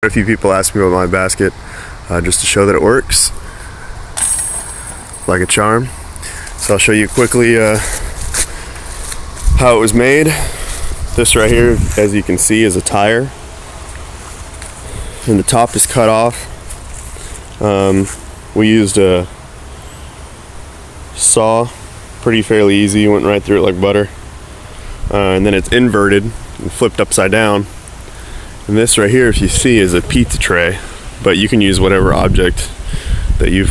A few people asked me about my basket just to show that it works like a charm. So I'll show you quickly how it was made. This right here, as you can see, is a tire, and the top is cut off. We used a saw, fairly easy, went right through it like butter. And then it's inverted and flipped upside down. And this right here, if you see, is a pizza tray, but you can use whatever object that you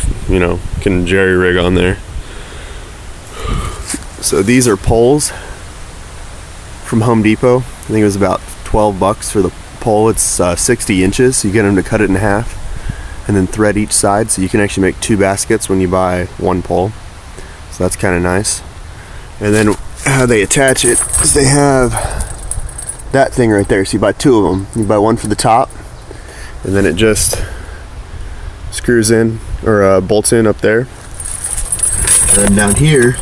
can jerry rig on there. So these are poles from Home Depot. I think it was about $12 for the pole. It's 60 inches. So you get them to cut it in half and then thread each side, so you can actually make 2 baskets when you buy one pole. So that's kind of nice. And then how they attach it is they have that thing right there. So you buy 2 of them. You buy one for the top, and then it just screws in or bolts in up there. And then down here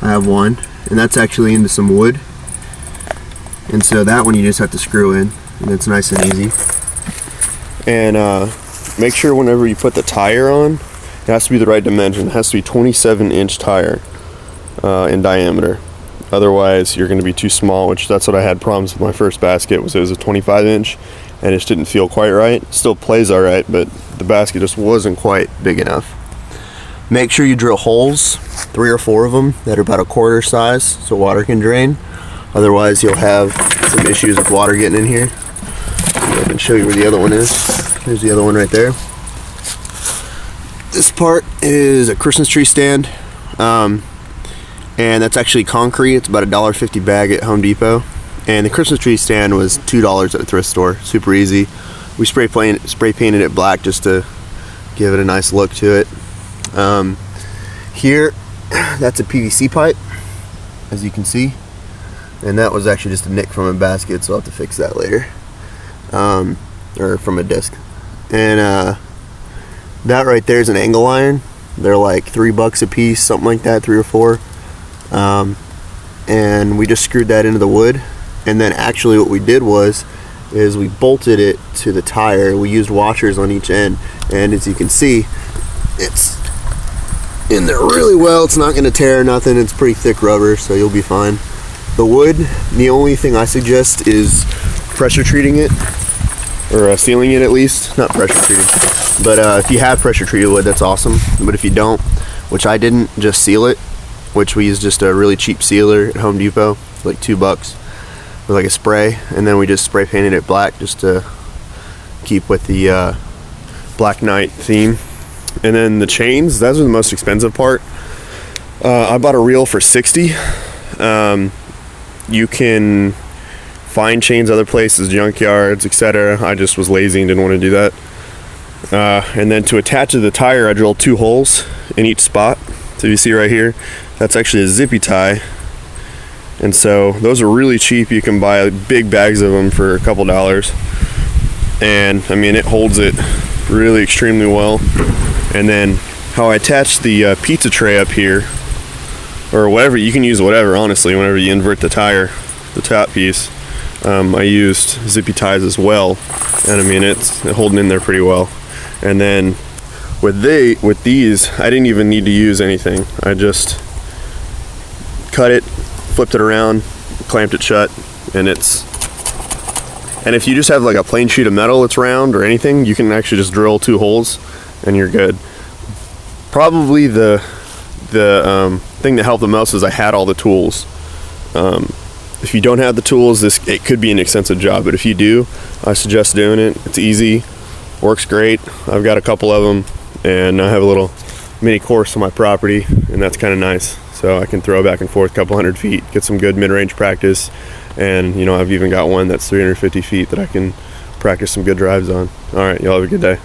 I have one, and that's actually into some wood. And so that one you just have to screw in, and it's nice and easy. And make sure whenever you put the tire on, it has to be the right dimension. It has to be 27-inch tire in diameter. Otherwise you're going to be too small, which that's what I had problems with my first basket. It was a 25-inch and it just didn't feel quite right. It still plays all right, but the basket just wasn't quite big enough. Make sure you drill holes, 3 or 4 of them that are about a quarter size, so water can drain. Otherwise you'll have some issues with water getting in here. I can show you where the other one is. There's the other one right there. This part is a Christmas tree stand. And that's actually concrete. It's about $1.50 bag at Home Depot. And the Christmas tree stand was $2 at a thrift store. Super easy. We spray painted it black just to give it a nice look to it. Here, that's a PVC pipe, as you can see. And that was actually just a nick from a basket, so I'll have to fix that later. Or from a disc. And that right there is an angle iron. They're like $3 a piece, something like that, 3 or 4. And we just screwed that into the wood, and then actually what we did is we bolted it to the tire. We used washers on each end, and as you can see, it's in there really well. It's not going to tear or nothing. It's pretty thick rubber, so you'll be fine. The wood, the only thing I suggest is pressure treating it, or sealing it at least. Not pressure treating, but if you have pressure treated wood, that's awesome. But if you don't, which I didn't, just seal it. Which we use just a really cheap sealer at Home Depot, like $2 with like a spray, and then we just spray painted it black just to keep with the Black Knight theme. And then the chains, those are the most expensive part. I bought a reel for $60. You can find chains other places, junkyards, etc. I just was lazy and didn't want to do that. And then to attach to the tire, I drilled 2 holes in each spot. So you see right here, that's actually a zippy tie. And so those are really cheap. You can buy big bags of them for a couple dollars. And I mean, it holds it really extremely well. And then how I attach the pizza tray up here, or whatever, you can use whatever, honestly, whenever you invert the tire, the top piece. I used zippy ties as well. And I mean, it's holding in there pretty well. And then with these, I didn't even need to use anything. I just cut it, flipped it around, clamped it shut, and if you just have like a plain sheet of metal that's round or anything, you can actually just drill 2 holes and you're good. Probably the thing that helped the most is I had all the tools. If you don't have the tools, it could be an extensive job, but if you do, I suggest doing it. It's easy, works great. I've got a couple of them, and I have a little mini course on my property, and that's kind of nice. So I can throw back and forth a couple hundred feet, get some good mid-range practice, and I've even got one that's 350 feet that I can practice some good drives on. All right, y'all have a good day.